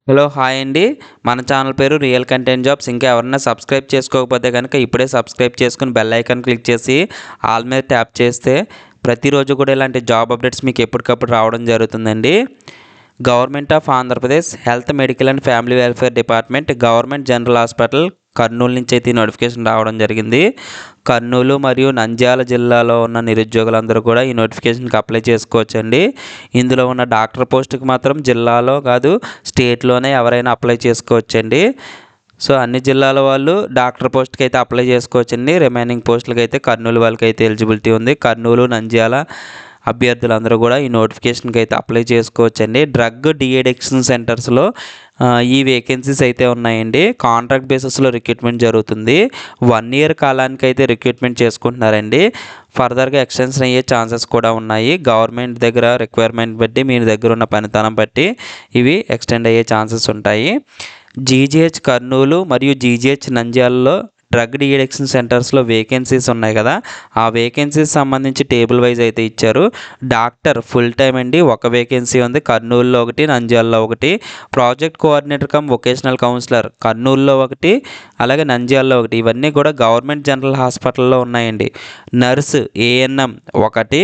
Hello hi అండి. మన channel పేరు రియల్ కంటెంట్ జాబ్స్. ఇంకా ఎవరైనా సబ్స్క్రైబ్ చేసుకోకపోతే కనుక ఇప్పుడే సబ్స్క్రైబ్ చేసుకుని బెల్ ఐకాన్ క్లిక్ చేసి ఆల్ మీద ట్యాప్ చేస్తే ప్రతిరోజు కూడా ఇలాంటి జాబ్ అప్డేట్స్ మీకు ఎప్పటికప్పుడు రావడం జరుగుతుందండి. Government of Andhra Pradesh health medical and family welfare department government general hospital Kurnool నుంచి అయితే నోటిఫికేషన్ రావడం జరిగింది. కర్నూలు మరియు నంద్యాల జిల్లాలో ఉన్న నిరుద్యోగులందరూ కూడా ఈ నోటిఫికేషన్కి అప్లై చేసుకోవచ్చండి. ఇందులో ఉన్న డాక్టర్ పోస్టుకి మాత్రం జిల్లాలో కాదు స్టేట్లోనే ఎవరైనా అప్లై చేసుకోవచ్చండి. సో అన్ని జిల్లాల వాళ్ళు డాక్టర్ పోస్ట్కి అయితే అప్లై చేసుకోవచ్చండి. రిమైనింగ్ పోస్టులకి అయితే కర్నూలు వాళ్ళకి అయితే ఎలిజిబిలిటీ ఉంది. కర్నూలు నంద్యాల అభ్యర్థులందరూ కూడా ఈ నోటిఫికేషన్కి అయితే అప్లై చేసుకోవచ్చండి. డ్రగ్ డీఅడిక్షన్ సెంటర్స్లో ఈ వేకెన్సీస్ అయితే ఉన్నాయండి. కాంట్రాక్ట్ బేసిస్లో రిక్రూట్మెంట్ జరుగుతుంది. 1 year కాలానికి అయితే రిక్రూట్మెంట్ చేసుకుంటున్నారండి. ఫర్దర్గా ఎక్స్టెన్షన్ అయ్యే ఛాన్సెస్ కూడా ఉన్నాయి. గవర్నమెంట్ దగ్గర రిక్వైర్మెంట్ బట్టి మీ దగ్గర ఉన్న పనితనం బట్టి ఇవి ఎక్స్టెండ్ అయ్యే ఛాన్సెస్ ఉంటాయి. జీజీహెచ్ కర్నూలు మరియు జీజీహెచ్ నంద్యాలలో డ్రగ్ డీఅడిక్షన్ సెంటర్స్లో వేకెన్సీస్ ఉన్నాయి కదా, ఆ వేకెన్సీస్ సంబంధించి టేబుల్ వైజ్ అయితే ఇచ్చారు. డాక్టర్ ఫుల్ టైం అండి, ఒక వేకెన్సీ ఉంది. కర్నూలులో ఒకటి, నంద్యాలలో ఒకటి. Project coordinator cum vocational counsellor కర్నూలులో ఒకటి, అలాగే నంద్యాలలో ఒకటి. ఇవన్నీ కూడా గవర్నమెంట్ జనరల్ హాస్పిటల్లో ఉన్నాయండి. నర్సు ఏఎన్ఎం ఒకటి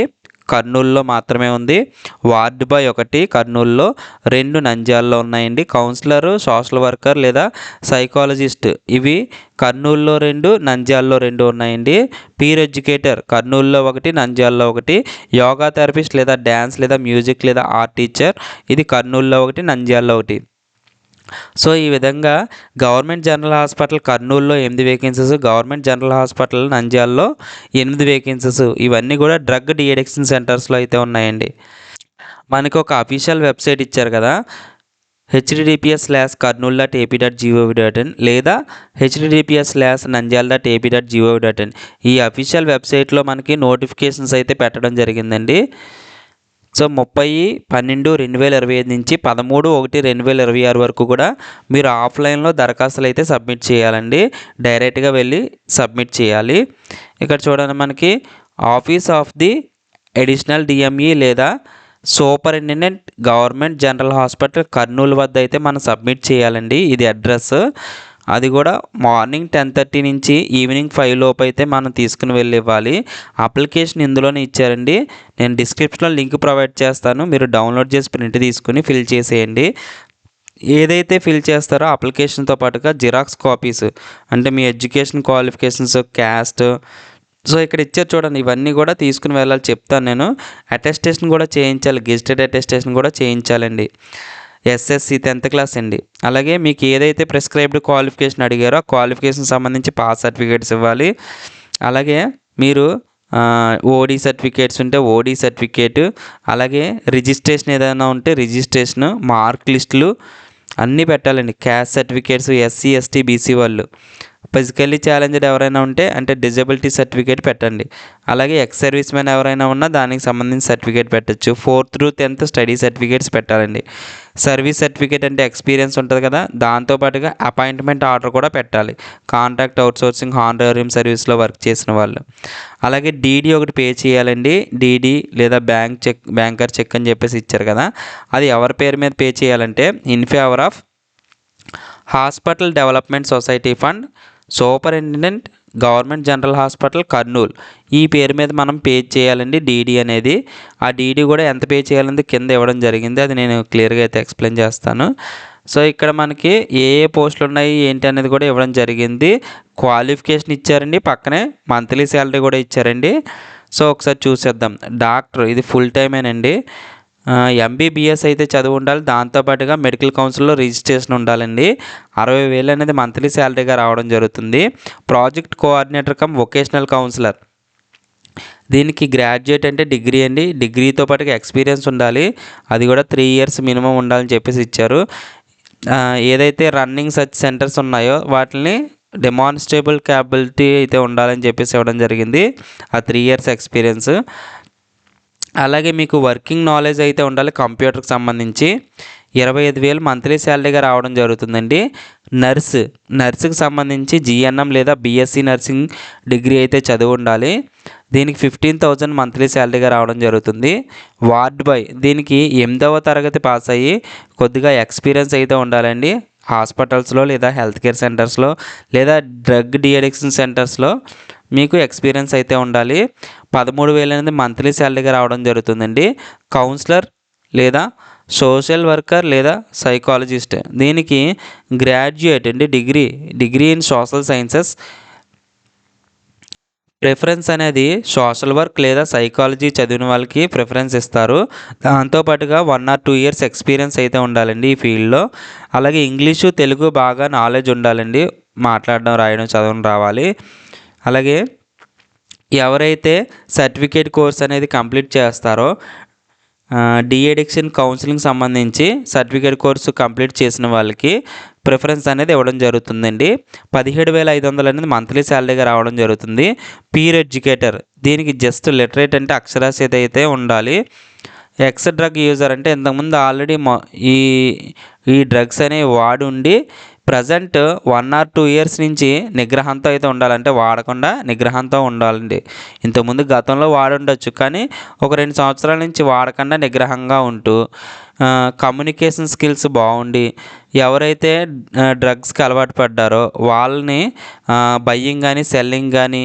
కర్నూలులో మాత్రమే ఉంది. వార్డ్ బాయ్ ఒకటి కర్నూలులో, 2 నంద్యాలలో ఉన్నాయండి. కౌన్సిలరు, సోషల్ వర్కర్ లేదా సైకాలజిస్ట్ ఇవి కర్నూలులో 2, నంద్యాలలో 2 ఉన్నాయండి. పీర్ ఎడ్యుకేటర్ కర్నూలులో ఒకటి, నంద్యాలలో ఒకటి. యోగా థెరపిస్ట్ లేదా డ్యాన్స్ లేదా మ్యూజిక్ లేదా ఆర్ట్ టీచర్ ఇది కర్నూలులో ఒకటి, నంద్యాలలో ఒకటి. సో ఈ విధంగా గవర్నమెంట్ జనరల్ హాస్పిటల్ కర్నూలులో 8 వేకెన్సీస్, గవర్నమెంట్ జనరల్ హాస్పిటల్ నంద్యాలలో 8 వేకెన్సీస్. ఇవన్నీ కూడా డ్రగ్ డీఅడిక్షన్ సెంటర్స్లో అయితే ఉన్నాయండి. మనకు ఒక అఫీషియల్ వెబ్సైట్ ఇచ్చారు కదా, https:/karnool.ap.gov.in లేదా https:/nandyal.ap.gov.in. ఈ అఫీషియల్ వెబ్సైట్లో మనకి నోటిఫికేషన్స్ అయితే పెట్టడం జరిగిందండి. సో 30/12/2025 నుంచి 13/1/2026 వరకు కూడా మీరు ఆఫ్లైన్లో దరఖాస్తులు అయితే సబ్మిట్ చేయాలండి. డైరెక్ట్గా వెళ్ళి సబ్మిట్ చేయాలి. ఇక్కడ చూడండి, మనకి office of the additional DME లేదా superintendent government general hospital Kurnool వద్ద అయితే మనం సబ్మిట్ చేయాలండి. ఇది అడ్రస్. అది కూడా మార్నింగ్ 10:30 నుంచి ఈవినింగ్ 5 లోపు అయితే మనం తీసుకుని వెళ్ళి ఇవ్వాలి. అప్లికేషన్ ఇందులోనే ఇచ్చారండి. నేను డిస్క్రిప్షన్లో లింక్ ప్రొవైడ్ చేస్తాను. మీరు డౌన్లోడ్ చేసి ప్రింట్ తీసుకుని ఫిల్ చేసేయండి. ఏదైతే ఫిల్ చేస్తారో అప్లికేషన్తో పాటుగా జిరాక్స్ కాపీస్, అంటే మీ ఎడ్యుకేషన్ క్వాలిఫికేషన్స్, క్యాస్ట్, సో ఇక్కడ ఇచ్చారు చూడండి, ఇవన్నీ కూడా తీసుకుని వెళ్ళాలి. చెప్తాను నేను. అటెస్టేషన్ కూడా చేయించాలి, గెజిటెడ్ అటెస్టేషన్ కూడా చేయించాలండి. ఎస్ఎస్సి 10th క్లాస్ అండి. అలాగే మీకు ఏదైతే ప్రిస్క్రైబ్డ్ క్వాలిఫికేషన్ అడిగారో ఆ క్వాలిఫికేషన్ సంబంధించి పాస్ సర్టిఫికేట్స్ ఇవ్వాలి. అలాగే మీరు ఓడి సర్టిఫికేట్స్ ఉంటే ఓడి సర్టిఫికేట్, అలాగే రిజిస్ట్రేషన్ ఏదైనా ఉంటే రిజిస్ట్రేషను, మార్క్ లిస్టులు అన్నీ పెట్టాలండి. Caste certificates, SC ST BC వాళ్ళు, ఫిజికల్లీ ఛాలెంజ్డ్ ఎవరైనా ఉంటే అంటే డిజబిలిటీ సర్టిఫికేట్ పెట్టండి. అలాగే ఎక్స్ సర్వీస్ మ్యాన్ ఎవరైనా ఉన్నా దానికి సంబంధించి సర్టిఫికేట్ పెట్టచ్చు. 4th through 10th study certificates పెట్టాలండి. సర్వీస్ సర్టిఫికేట్ అంటే ఎక్స్పీరియన్స్ ఉంటుంది కదా, దాంతోపాటుగా అపాయింట్మెంట్ ఆర్డర్ కూడా పెట్టాలి. కాంట్రాక్ట్ అవుట్సోర్సింగ్ హానరేరియం సర్వీస్లో వర్క్ చేసిన వాళ్ళు. అలాగే డీడీ ఒకటి పే చేయాలండి. డీడీ లేదా బ్యాంకర్ చెక్ అని చెప్పేసి ఇచ్చారు కదా, అది ఎవరి పేరు మీద పే చేయాలంటే in favour of hospital development society fund, superintendent government general hospital Kurnool, ఈ పేరు మీద మనం పే చేయాలండి డీడీ అనేది. ఆ డీడీ కూడా ఎంత పే చేయాలంటే కింద ఇవ్వడం జరిగింది, అది నేను క్లియర్గా అయితే ఎక్స్ప్లెయిన్ చేస్తాను. సో ఇక్కడ మనకి ఏ ఏ పోస్టులు ఉన్నాయి ఏంటి అనేది కూడా ఇవ్వడం జరిగింది. క్వాలిఫికేషన్ ఇచ్చారండి, పక్కనే మంత్లీ శాలరీ కూడా ఇచ్చారండి. సో ఒకసారి చూసేద్దాం. డాక్టర్ ఇది ఫుల్ టైమేనండి. ఎంబీబీఎస్ అయితే చదువు ఉండాలి. దాంతోపాటుగా మెడికల్ కౌన్సిల్లో రిజిస్ట్రేషన్ ఉండాలండి. 60,000 అనేది మంత్లీ శాలరీగా రావడం జరుగుతుంది. Project coordinator cum vocational counsellor, దీనికి గ్రాడ్యుయేట్ అంటే డిగ్రీ అండి. డిగ్రీతో పాటుగా ఎక్స్పీరియన్స్ ఉండాలి, అది కూడా 3 years మినిమం ఉండాలని చెప్పేసి ఇచ్చారు. ఏదైతే రన్నింగ్ సర్చ్ సెంటర్స్ ఉన్నాయో వాటిని డెమాన్స్ట్రేబుల్ క్యాపబిలిటీ అయితే ఉండాలని చెప్పేసి ఇవ్వడం జరిగింది, ఆ 3 years ఎక్స్పీరియన్స్. అలాగే మీకు వర్కింగ్ నాలెడ్జ్ అయితే ఉండాలి కంప్యూటర్కి సంబంధించి. 25,000 మంత్లీ శాలరీగా రావడం జరుగుతుందండి. నర్సుకి సంబంధించి జీఎన్ఎం లేదా బీఎస్సీ నర్సింగ్ డిగ్రీ అయితే చదివి ఉండాలి. దీనికి 15,000 మంత్లీ శాలరీగా రావడం జరుగుతుంది. వార్డ్ బాయ్ దీనికి 8వ తరగతి పాస్ అయ్యి కొద్దిగా ఎక్స్పీరియన్స్ అయితే ఉండాలండి. హాస్పిటల్స్లో లేదా హెల్త్ కేర్ సెంటర్స్లో లేదా డ్రగ్ డిఅడిక్షన్ సెంటర్స్లో మీకు ఎక్స్పీరియన్స్ అయితే ఉండాలి. 13,000 అనేది మంత్లీ శాలరీగా రావడం జరుగుతుందండి. కౌన్సిలర్ లేదా సోషల్ వర్కర్ లేదా సైకాలజిస్ట్ దీనికి గ్రాడ్యుయేట్ అండి, degree in social sciences. Preference అనేది సోషల్ వర్క్ లేదా సైకాలజీ చదివిన వాళ్ళకి ప్రిఫరెన్స్ ఇస్తారు. దాంతోపాటుగా 1 or 2 years ఎక్స్పీరియన్స్ అయితే ఉండాలండి ఈ ఫీల్డ్లో. అలాగే ఇంగ్లీషు తెలుగు బాగా నాలెడ్జ్ ఉండాలండి, మాట్లాడడం రాయడం చదవడం రావాలి. అలాగే ఎవరైతే సర్టిఫికేట్ కోర్స్ అనేది కంప్లీట్ చేస్తారో డిఅడిక్షన్ కౌన్సిలింగ్ సంబంధించి సర్టిఫికేట్ కోర్సు కంప్లీట్ చేసిన వాళ్ళకి ప్రిఫరెన్స్ అనేది ఇవ్వడం జరుగుతుందండి. 17,500 అనేది మంత్లీ శాలరీగా రావడం జరుగుతుంది. పీర్ ఎడ్యుకేటర్ దీనికి జస్ట్ లిటరేట్ అంటే అక్షరాస్యత అయితే ఉండాలి. ఎక్స్ డ్రగ్ యూజర్ అంటే ఇంతకుముందు ఆల్రెడీ ఈ డ్రగ్స్ అనేవి వాడి ఉండి ప్రజెంట్ 1 or 2 years నుంచి నిగ్రహంతో అయితే ఉండాలంటే వాడకుండా నిగ్రహంతో ఉండాలండి. ఇంతకుముందు గతంలో వాడి ఉండొచ్చు, కానీ ఒక 2 సంవత్సరాల నుంచి వాడకుండా నిగ్రహంగా ఉంటూ కమ్యూనికేషన్ స్కిల్స్ బాగుండి ఎవరైతే డ్రగ్స్కి అలవాటు పడ్డారో వాళ్ళని బయ్యింగ్ కానీ సెల్లింగ్ కానీ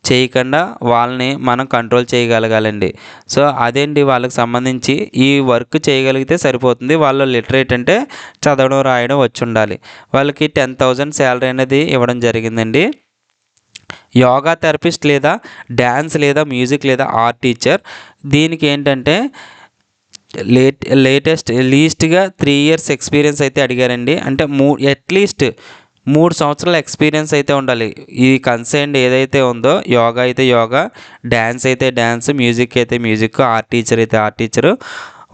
చేయకుండా వాళ్ళని మనం కంట్రోల్ చేయగలగాలండి. సో అదేంటి వాళ్ళకి సంబంధించి ఈ వర్క్ చేయగలిగితే సరిపోతుంది. వాళ్ళు లిటరేట్ అంటే చదవడం రాయడం వచ్చి ఉండాలి. వాళ్ళకి 10,000 శాలరీ అనేది ఇవ్వడం జరిగిందండి. యోగా థెరపిస్ట్ లేదా డ్యాన్స్ లేదా మ్యూజిక్ లేదా ఆర్ట్ టీచర్ దీనికి ఏంటంటే లీస్ట్గా 3 years ఎక్స్పీరియన్స్ అయితే అడిగారండి. అంటే అట్లీస్ట్ 3 సంవత్సరాల ఎక్స్పీరియన్స్ అయితే ఉండాలి. ఈ కన్సర్న్ ఏదైతే ఉందో యోగా అయితే యోగా, డ్యాన్స్ అయితే డ్యాన్స్, మ్యూజిక్ అయితే మ్యూజిక్, ఆర్ట్ టీచర్ అయితే ఆర్ట్ టీచరు,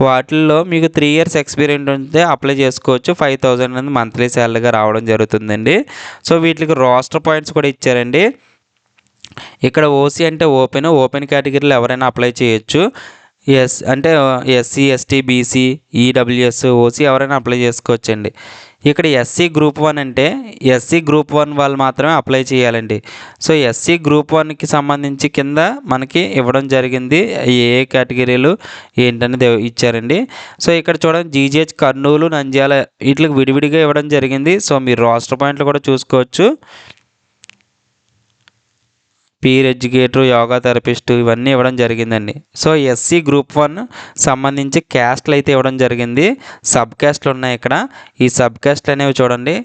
వాటిల్లో మీకు 3 years ఎక్స్పీరియన్స్ ఉంటే అప్లై చేసుకోవచ్చు. 5,000 అనేది మంత్లీ శాలరీగా రావడం జరుగుతుందండి. సో వీటికి రోస్టర్ పాయింట్స్ కూడా ఇచ్చారండి. ఇక్కడ ఓసీ అంటే ఓపెన్ కేటగిరీలో ఎవరైనా అప్లై చేయొచ్చు. అంటే SC ST BC EWS OC ఎవరైనా అప్లై చేసుకోవచ్చండి. ఇక్కడ ఎస్సీ గ్రూప్ 1 అంటే ఎస్సీ గ్రూప్ 1 వాళ్ళు మాత్రమే అప్లై చేయాలండి. సో ఎస్సీ గ్రూప్ 1కి సంబంధించి కింద మనకి ఇవ్వడం జరిగింది ఏ కేటగిరీలు ఏంటనేది ఇచ్చారండి. సో ఇక్కడ చూడండి జీజీహెచ్ కర్నూలు, నంద్యాల వీటికి విడివిడిగా ఇవ్వడం జరిగింది. సో మీరు రోస్టర్ పాయింట్లు కూడా చూసుకోవచ్చు. పీర్ ఎడ్యుకేటర్, యోగా థెరపిస్ట్ ఇవన్నీ ఇవ్వడం జరిగిందండి. సో ఎస్సీ గ్రూప్ 1 సంబంధించి క్యాస్ట్లు అయితే ఇవ్వడం జరిగింది. సబ్ క్యాస్ట్లు ఉన్నాయి ఇక్కడ. ఈ సబ్ క్యాస్ట్లు అనేవి చూడండి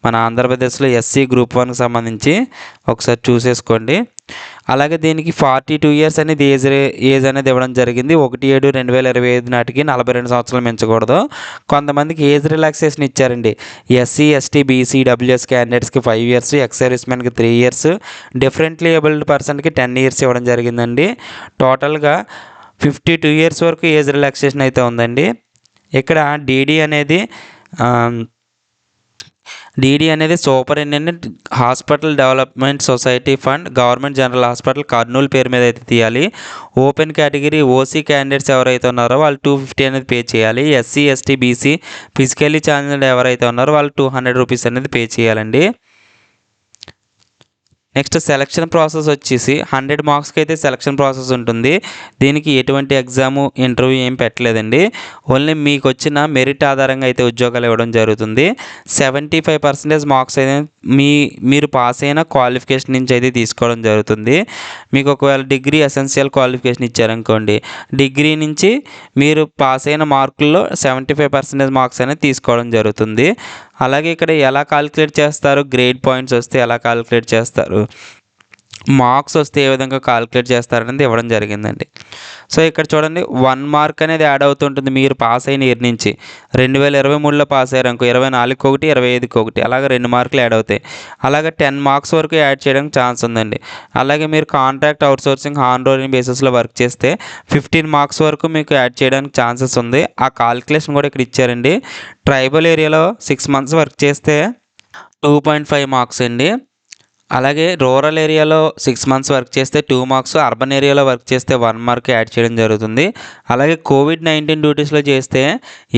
మన ఆంధ్రప్రదేశ్లో ఎస్సీ గ్రూప్ 1కి సంబంధించి ఒకసారి చూసేసుకోండి. అలాగే దీనికి 42 years అనేది ఏజ్ అనేది ఇవ్వడం జరిగింది. 1/7/2025 నాటికి 42 సంవత్సరాలు మించకూడదు. కొంతమందికి ఏజ్ రిలాక్సేషన్ ఇచ్చారండి. ఎస్సీ ఎస్టీ బీసీ డబ్ల్యూఎస్ క్యాండిడేట్స్కి 5 years, ఎక్స్ సర్వీస్ మెన్కి 3 years, డిఫరెంట్లీ ఏబుల్డ్ పర్సన్కి 10 years ఇవ్వడం జరిగిందండి. టోటల్గా 52 years వరకు ఏజ్ రిలాక్సేషన్ అయితే ఉందండి. ఇక్కడ డీడీ అనేది superintendent hospital development society fund government general hospital Kurnool పేరు మీద అయితే తీయాలి. ఓపెన్ కేటగిరీ ఓసీ క్యాండిడేట్స్ ఎవరైతే ఉన్నారో వాళ్ళు 250 అనేది పే చేయాలి. SC ST BC physically challenged ఎవరైతే ఉన్నారో వాళ్ళు 200 రూపీస్ అనేది పే చేయాలండి. నెక్స్ట్ సెలక్షన్ ప్రాసెస్ వచ్చేసి 100 మార్క్స్కి అయితే సెలక్షన్ ప్రాసెస్ ఉంటుంది. దీనికి ఎటువంటి ఎగ్జాము ఇంటర్వ్యూ ఏం పెట్టలేదండి. ఓన్లీ మీకు వచ్చిన మెరిట్ ఆధారంగా అయితే ఉద్యోగాలు ఇవ్వడం జరుగుతుంది. 75% మార్క్స్ అయితే మీరు పాస్ అయిన క్వాలిఫికేషన్ నుంచి అయితే తీసుకోవడం జరుగుతుంది. మీకు ఒకవేళ డిగ్రీ ఎసెన్షియల్ క్వాలిఫికేషన్ ఇచ్చారనుకోండి, డిగ్రీ నుంచి మీరు పాస్ అయిన మార్కుల్లో 75% మార్క్స్ అనేది తీసుకోవడం జరుగుతుంది. అలాగే ఇక్కడ ఎలా కాలిక్యులేట్ చేస్తారు, గ్రేడ్ పాయింట్స్ వస్తే ఎలా కాలిక్యులేట్ చేస్తారు, మార్క్స్ వస్తే ఏ విధంగా కాలిక్యులేట్ చేస్తారనేది ఇవ్వడం జరిగిందండి. సో ఇక్కడ చూడండి 1 మార్క్ అనేది యాడ్ అవుతుంటుంది మీరు పాస్ అయిన ఇయర్ నుంచి. 2023లో పాస్ అయ్యారనుకో 24కి 1, 25కి 1 అలాగే 2 మార్కులు యాడ్ అవుతాయి. అలాగే 10 మార్క్స్ వరకు యాడ్ చేయడానికి ఛాన్స్ ఉందండి. అలాగే మీరు కాంట్రాక్ట్ అవుట్సోర్సింగ్ ఆన్ రోలింగ్ బేసిస్లో వర్క్ చేస్తే 15 మార్క్స్ వరకు మీకు యాడ్ చేయడానికి ఛాన్సెస్ ఉంది. ఆ కాలిక్యులేషన్ కూడా ఇక్కడ ఇచ్చారండి. ట్రైబల్ ఏరియాలో 6 months వర్క్ చేస్తే 2.5 మార్క్స్ అండి. అలాగే రూరల్ ఏరియాలో 6 మంత్స్ వర్క్ చేస్తే 2 మార్క్స్, అర్బన్ ఏరియాలో వర్క్ చేస్తే 1 మార్క్ యాడ్ చేయడం జరుగుతుంది. అలాగే కోవిడ్-19 డ్యూటీస్లో చేస్తే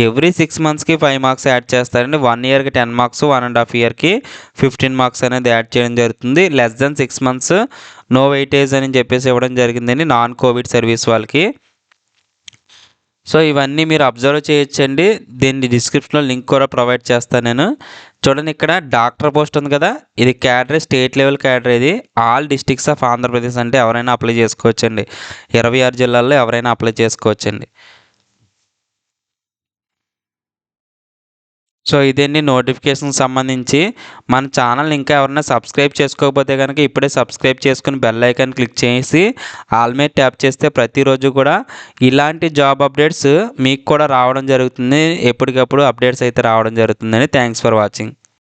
ఎవ్రీ 6 మంత్స్కి 5 మార్క్స్ యాడ్ చేస్తారండి. 1 ఇయర్కి 10 మార్క్స్, 1.5 ఇయర్కి 15 మార్క్స్ అనేది యాడ్ చేయడం జరుగుతుంది. Less than 6 months no weightage అని చెప్పేసి ఇవ్వడం జరిగిందండి నాన్ కోవిడ్ సర్వీస్ వాళ్ళకి. సో ఇవన్నీ మీరు అబ్జర్వ్ చేయొచ్చండి. దీన్ని డిస్క్రిప్షన్లో లింక్ కూడా ప్రొవైడ్ చేస్తాను నేను. చూడండి, ఇక్కడ డాక్టర్ పోస్ట్ ఉంది కదా, ఇది క్యాడర్, స్టేట్ లెవెల్ క్యాడర్. ఇది ఆల్ డిస్ట్రిక్ట్స్ ఆఫ్ ఆంధ్రప్రదేశ్, అంటే ఎవరైనా అప్లై చేసుకోవచ్చండి. 26 జిల్లాల్లో ఎవరైనా అప్లై చేసుకోవచ్చండి. సో ఇదండి నోటిఫికేషన్ సంబంధించి. మన ఛానల్ ఇంకా ఎవరైనా సబ్స్క్రైబ్ చేసుకోకపోతే కనుక ఇప్పుడే సబ్స్క్రైబ్ చేసుకుని బెల్ ఐకాన్ క్లిక్ చేసి ఆల్ మీద ట్యాప్ చేస్తే ప్రతిరోజు కూడా ఇలాంటి జాబ్ అప్డేట్స్ మీకు కూడా రావడం జరుగుతుంది. ఎప్పటికప్పుడు అప్డేట్స్ అయితే రావడం జరుగుతుందండి. Thanks for watching.